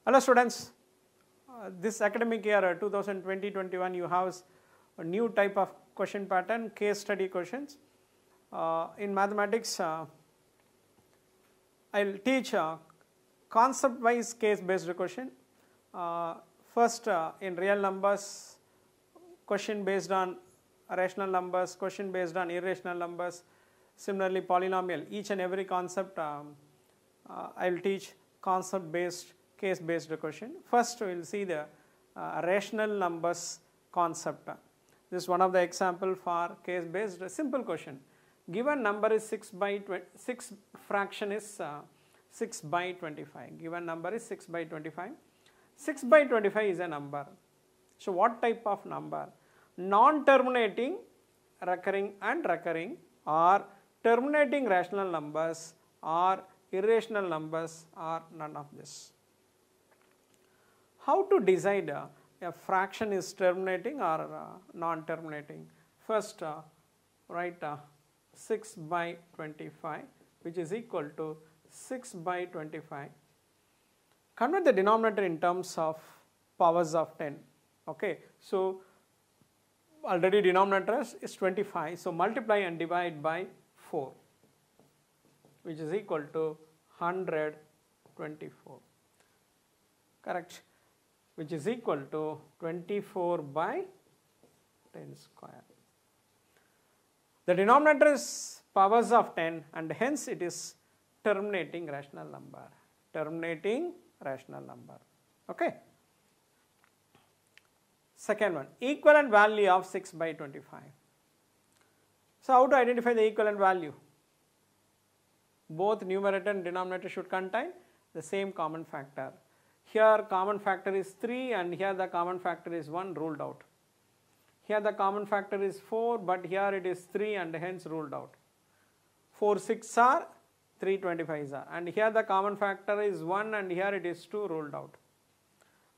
Hello students, this academic year 2020-21 you have a new type of question pattern, case study questions. In mathematics, I will teach concept wise case based question. First in real numbers, question based on rational numbers, question based on irrational numbers, similarly polynomial. Each and every concept I will teach concept based, case based question. First we will see the rational numbers concept. This is one of the example for case based simple question. Given number is 6 fraction is 6 by 25. Given number is 6 by 25. 6 by 25 is a number. So what type of number? Non-terminating, recurring and recurring, or terminating rational numbers, or irrational numbers, or none of this. How to decide a fraction is terminating or non-terminating? First write 6 by 25 which is equal to 6 by 25. Convert the denominator in terms of powers of 10. Okay, so already denominator is 25, so multiply and divide by 4 which is equal to 124. Correct? Which is equal to 24 by 10 square. The denominator is powers of 10 and hence it is terminating rational number. Terminating rational number. Okay. Second one, equivalent value of 6 by 25. So how to identify the equivalent value? Both numerator and denominator should contain the same common factor. Here common factor is 3 and here the common factor is 1, ruled out. Here the common factor is 4 but here it is 3 and hence ruled out. 4 6 are, 3 25s are, and here the common factor is 1 and here it is 2, ruled out.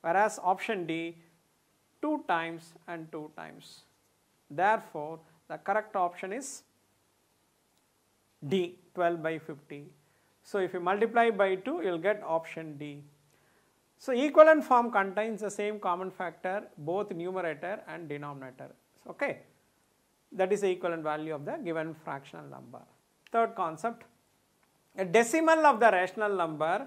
Whereas option D, 2 times and 2 times. Therefore the correct option is D, 12 by 50. So if you multiply by 2 you will get option D. So equivalent form contains the same common factor both numerator and denominator. Okay, that is the equivalent value of the given fractional number. Third concept, a decimal of the rational number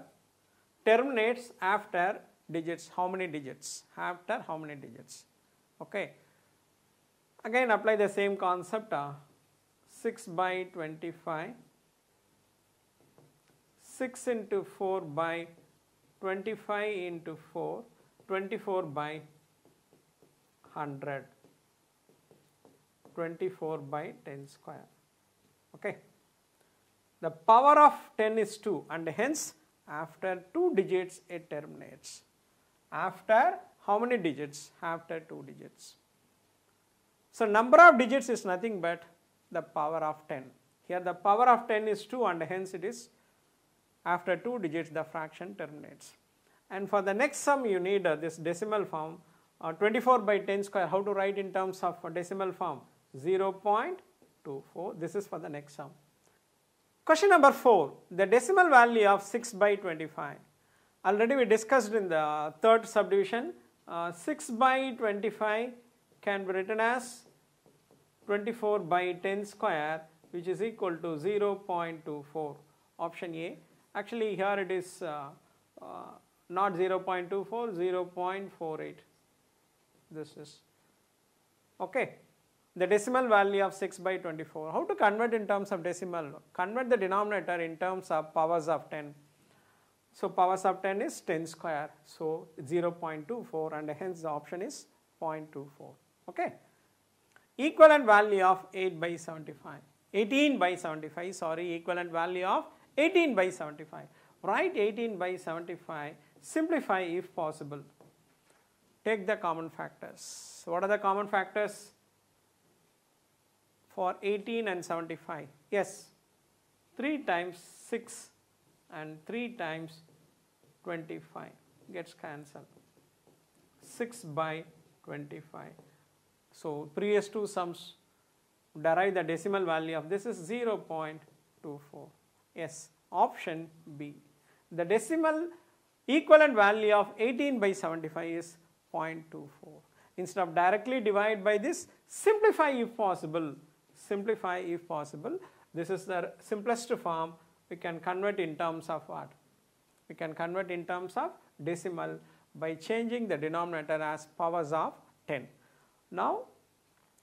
terminates after digits. How many digits? After how many digits? Okay, again apply the same concept. 6 by 25, 6 into 4 by 25 into 4, 24 by 100, 24 by 10 square. Okay. The power of 10 is 2 and hence after 2 digits it terminates. After how many digits? After 2 digits. So number of digits is nothing but the power of 10. Here the power of 10 is 2 and hence it is after 2 digits the fraction terminates. And for the next sum you need this decimal form, 24 by 10 square. How to write in terms of decimal form? 0.24. This is for the next sum. Question number 4. The decimal value of 6 by 25. Already we discussed in the third subdivision. 6 by 25 can be written as 24 by 10 square which is equal to 0.24. Option A. Actually here it is not 0.24, 0.48. This is okay. The decimal value of 6 by 24. How to convert in terms of decimal? Convert the denominator in terms of powers of 10. So powers of 10 is 10 square. So 0.24 and hence the option is 0.24. Okay. Equivalent value of 8 by 75. 18 by 75, sorry, equivalent value of 18 by 75. Write 18 by 75, simplify if possible. Take the common factors. What are the common factors for 18 and 75? Yes, 3 times 6 and 3 times 25 gets cancelled. 6 by 25. So previous two sums derive the decimal value of this is 0.24. Yes, option B. The decimal Equivalent value of 18 by 75 is 0.24. Instead of directly divide by this, simplify if possible. Simplify if possible. This is the simplest form. We can convert in terms of what? We can convert in terms of decimal by changing the denominator as powers of 10. Now,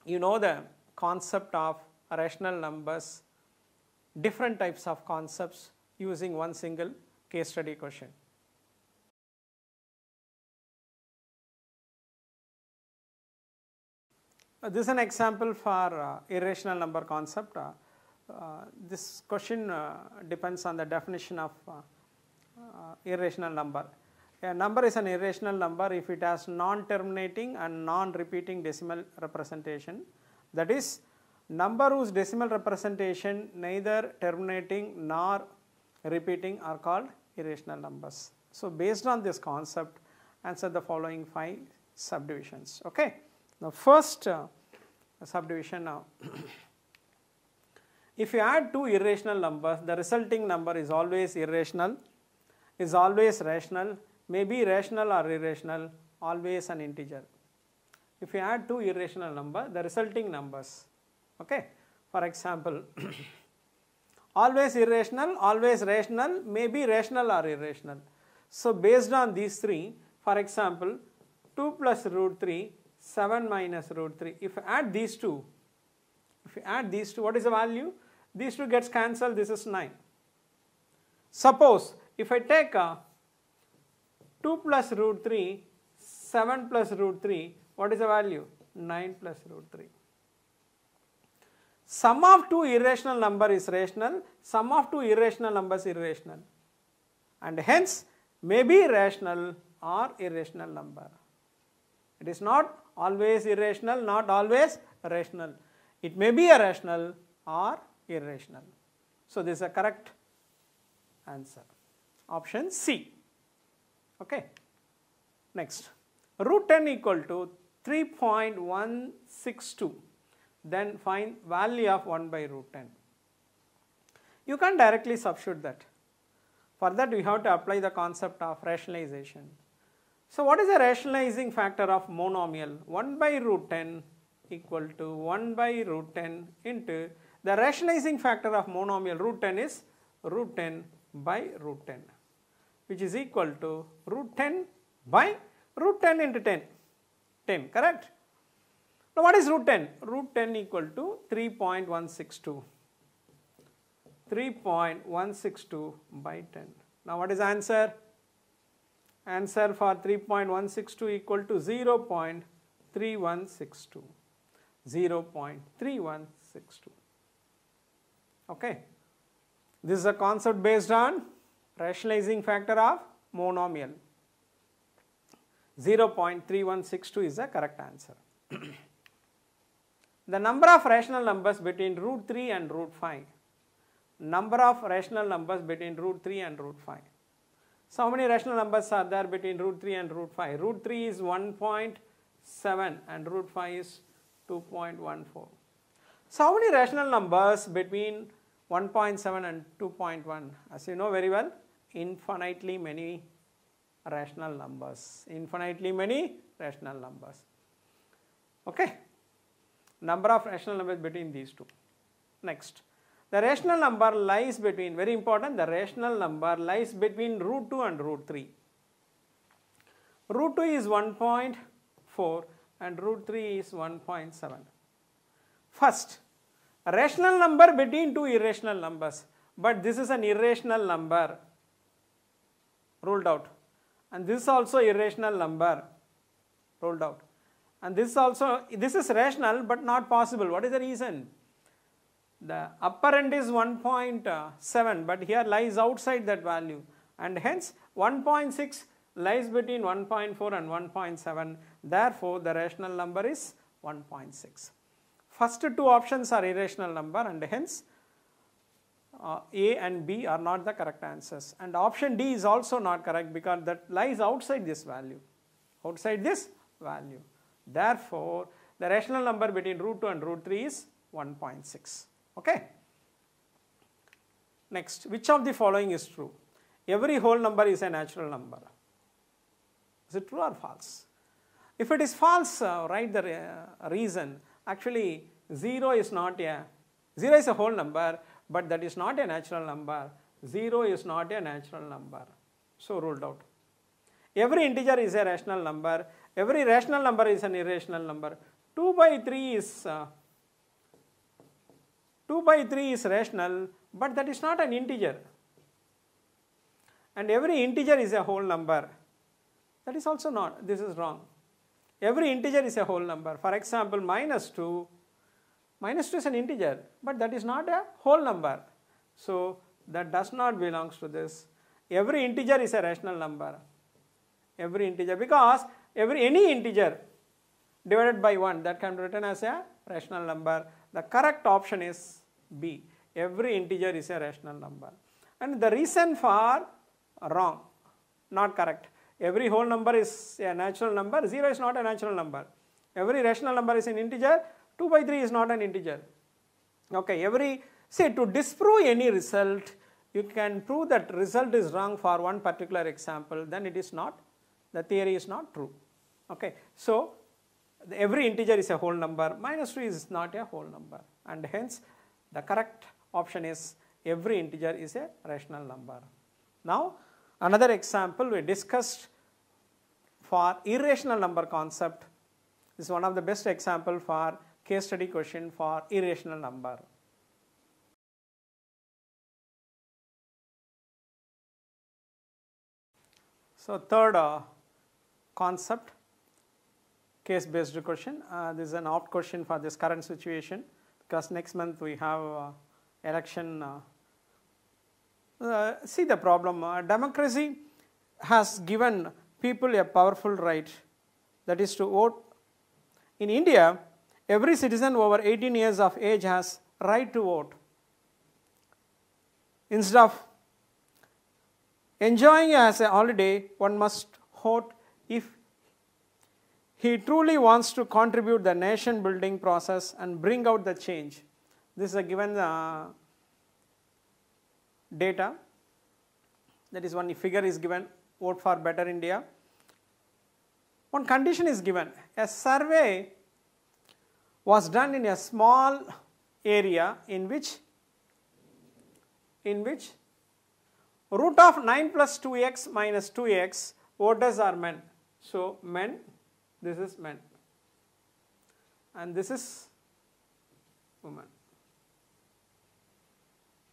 you know the concept of rational numbers, different types of concepts using one single case study question. This is an example for irrational number concept. This question depends on the definition of irrational number. A number is an irrational number if it has non-terminating and non-repeating decimal representation. That is, number whose decimal representation neither terminating nor repeating are called irrational numbers. So, based on this concept, answer the following 5 subdivisions. Okay. Now, first subdivision now. If you add two irrational numbers, the resulting number is always irrational, is always rational, may be rational or irrational, always an integer. If you add two irrational numbers, the resulting numbers, okay. For example, always irrational, always rational, may be rational or irrational. So, based on these three, for example, 2 plus root 3, 7 minus root 3. If you add these two, what is the value? These two gets cancelled, this is 9. Suppose if I take 2 plus root 3, 7 plus root 3, what is the value? 9 plus root 3. Sum of two irrational number is rational, sum of two irrational numbers irrational, and hence may be rational or irrational number. It is not always irrational, not always rational. It may be a rational or irrational. So, this is a correct answer. Option C. Okay. Next, root 10 equal to 3.162. Then find value of 1 by root 10. You can directly substitute that. For that, we have to apply the concept of rationalization. So, what is the rationalizing factor of monomial? 1 by root 10 equal to 1 by root 10 into the rationalizing factor of monomial root 10 is root 10 by root 10, which is equal to root 10 by root 10 into 10, 10, correct? Now, what is root 10? Root 10 equal to 3.162, 3.162 by 10. Now, what is the answer? Answer for 3.162 equal to 0.3162, 0.3162. Okay. This is a concept based on rationalizing factor of monomial. 0.3162 is the correct answer. The number of rational numbers between root 3 and root 5. Number of rational numbers between root 3 and root 5. So, how many rational numbers are there between root 3 and root 5? Root 3 is 1.7 and root 5 is 2.14. So, how many rational numbers between 1.7 and 2.1? As you know very well, infinitely many rational numbers. Infinitely many rational numbers. Okay. Number of rational numbers between these two. Next. The rational number lies between, very important, the rational number lies between root 2 and root 3. Root 2 is 1.4 and root 3 is 1.7. First, a rational number between two irrational numbers, but this is an irrational number, ruled out, and this is also irrational number, ruled out, and this is rational but not possible. What is the reason? The upper end is 1.7, but here lies outside that value, and hence 1.6 lies between 1.4 and 1.7. Therefore, the rational number is 1.6. First two options are irrational number, and hence A and B are not the correct answers. And option D is also not correct because that lies outside this value. Outside this value. Therefore, the rational number between root 2 and root 3 is 1.6. Okay. Next, which of the following is true? Every whole number is a natural number. Is it true or false? If it is false, write the reason. Actually, 0 is a whole number, but that is not a natural number. 0 is not a natural number. So ruled out. Every integer is a rational number. Every rational number is an irrational number. 2 by 3 is rational, but that is not an integer. And every integer is a whole number. That is also not. This is wrong. Every integer is a whole number. For example, minus 2 is an integer, but that is not a whole number. So that does not belong to this. Every integer is a rational number. Every integer, because any integer divided by 1, that can be written as a rational number. The correct option is B. Every integer is a rational number. And the reason for wrong, not correct. Every whole number is a natural number. 0 is not a natural number. Every rational number is an integer. 2 by 3 is not an integer. Okay, to disprove any result, you can prove that result is wrong for one particular example, then it is not, the theory is not true. Okay, so every integer is a whole number. Minus 2 is not a whole number, and hence the correct option is every integer is a rational number. Now, another example we discussed for irrational number concept. This is one of the best example for case study question for irrational number. So third concept, case based question. This is an opt question for this current situation, because next month we have election. See the problem. Democracy has given people a powerful right, that is to vote. In India, every citizen over 18 years of age has right to vote. Instead of enjoying as a holiday, one must vote if he truly wants to contribute the nation building process and bring out the change. This is a given data. That is, one figure is given, vote for better India. One condition is given. A survey was done in a small area in which root of 9 plus 2x minus 2x voters are men. So men, this is men, and this is women,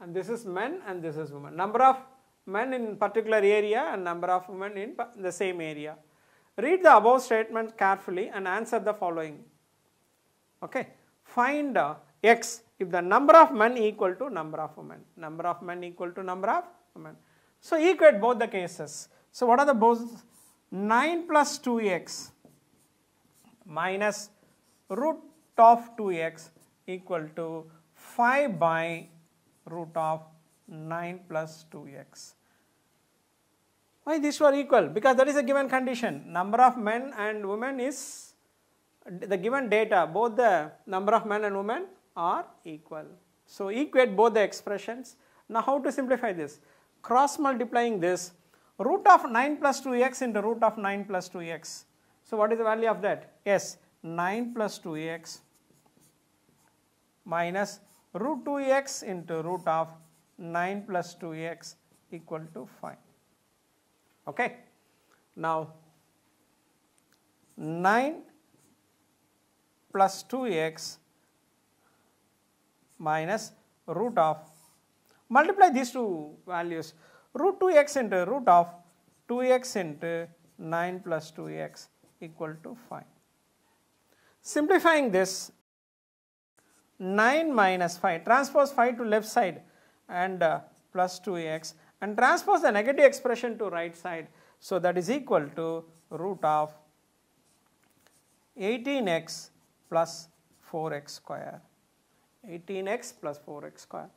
and this is men and this is women. Number of men in particular area and number of women in the same area. Read the above statement carefully and answer the following. Okay, find x if the number of men equal to number of women. Number of men equal to number of women. So equate both the cases. So what are the both? 9 plus 2x minus root of 2x equal to 5 by root of 9 plus 2x. Why these were equal? Because that is a given condition. Number of men and women is the given data. Both the number of men and women are equal. So equate both the expressions. Now how to simplify this? Cross multiplying this, root of 9 plus 2x into root of 9 plus 2x. So what is the value of that? Yes, 9 plus 2x minus root 2x into root of 9 plus 2x equal to 5. Okay. Now 9 plus 2x minus root of, multiply these two values, root 2x into root of 2x into 9 plus 2x equal to 5. Simplifying this, 9 minus 5, transpose 5 to left side and plus 2x, and transpose the negative expression to right side. So that is equal to root of 18x plus 4x square. 18x plus 4x square.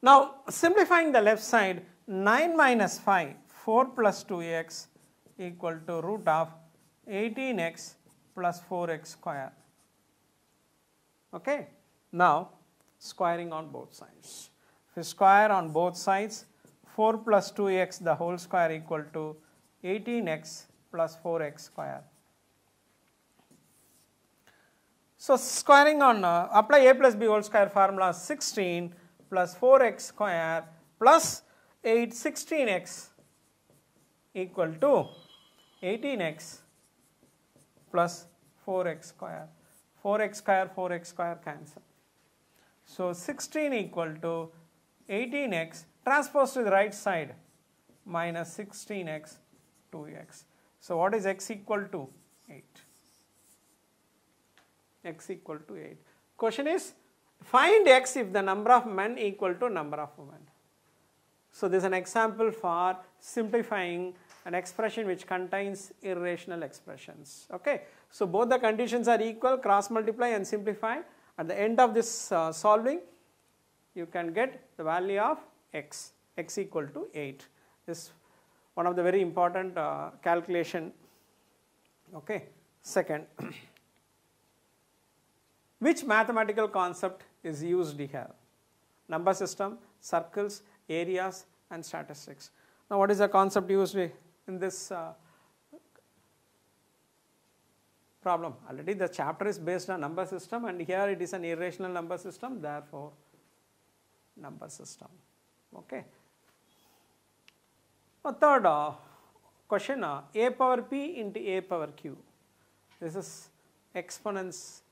Now simplifying the left side, 9 minus 5, 4 plus 2x equal to root of 18x plus 4x square. Okay. Now squaring on both sides. If you square on both sides, 4 plus 2x the whole square equal to 18x plus 4x square. So squaring on, apply a plus b whole square formula, 16 plus 4x square plus 16x equal to 18x plus 4x square. 4x square cancel. So 16 equal to 18x transpose to the right side minus 16x 2x. So what is x equal to? 8. X equal to 8. Question is, find x if the number of men equal to number of women. So this is an example for simplifying an expression which contains irrational expressions. Okay. So both the conditions are equal, cross multiply and simplify. At the end of this solving, you can get the value of x equal to 8. This is one of the very important calculation. Okay. Second, which mathematical concept is used here? Number system, circles, areas and statistics. Now what is the concept used in this problem? Already the chapter is based on number system and here it is an irrational number system, therefore number system. Okay. Now third question, a power p into a power q. This is exponents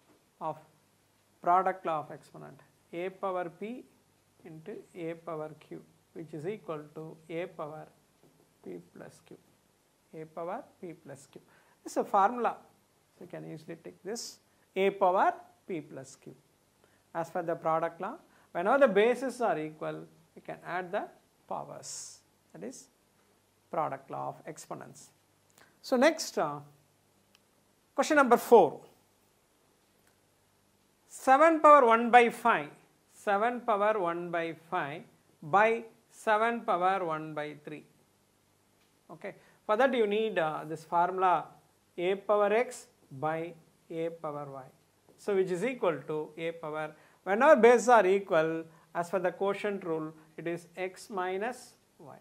of product law of exponent. A power p into a power q, which is equal to a power p plus q. A power p plus q. This is a formula. So you can easily take this a power p plus q. As for the product law, whenever the bases are equal, you can add the powers. That is product law of exponents. So next, question number 4. 7 power 1 by 5, 7 power 1 by 5 by 7 power 1 by 3. Okay. For that you need this formula a power x by a power y. So which is equal to a power, whenever bases are equal, as per the quotient rule, it is x minus y.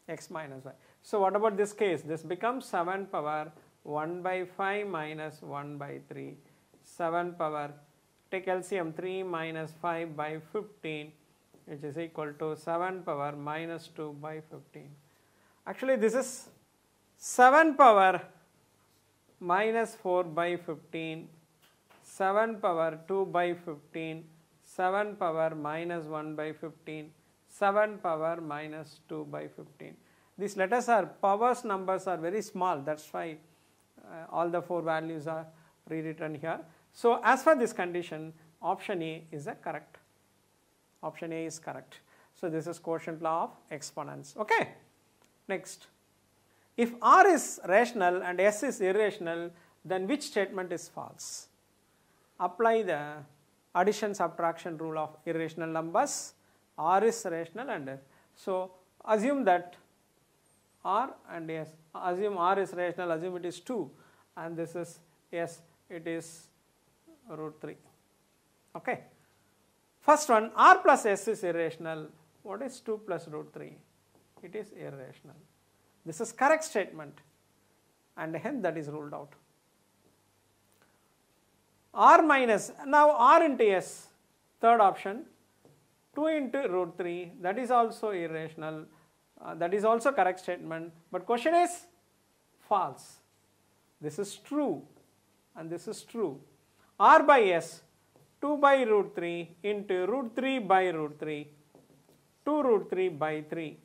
X minus y. So what about this case? This becomes 7 power 1 by 5 minus 1 by 3. 7 power, take LCM, 3 minus 5 by 15, which is equal to 7 power minus 2 by 15. Actually this is 7 power minus 4 by 15, 7 power 2 by 15, 7 power minus 1 by 15, 7 power minus 2 by 15. These letters are, powers numbers are very small, that's why all the 4 values are rewritten here. So as for this condition, option A is the correct. Option A is correct. So this is quotient law of exponents. Okay. Next, if R is rational and S is irrational, then which statement is false? Apply the addition subtraction rule of irrational numbers. R is rational and S. So assume that R and S. Assume R is rational, assume it is 2 and this is S, it is root 3. Okay. First one, R plus S is irrational. What is 2 plus root 3? It is irrational. This is correct statement and hence that is ruled out. R minus, now R into S, third option, 2 into root 3, that is also irrational. That is also correct statement, but question is false. This is true and this is true. R by S, 2 by root 3 into root 3 by root 3, 2 root 3 by 3.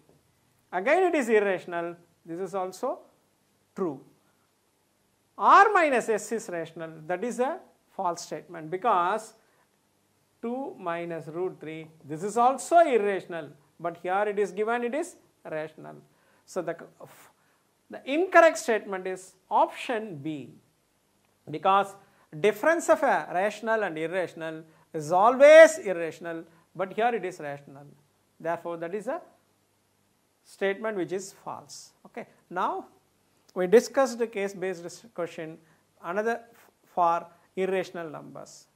Again it is irrational, this is also true. R minus S is rational, that is a false statement because 2 minus root 3, this is also irrational, but here it is given it is rational. So the incorrect statement is option B, because difference of a rational and irrational is always irrational, but here it is rational. Therefore that is a statement which is false. Okay. Now we discussed the case based question, another for irrational numbers.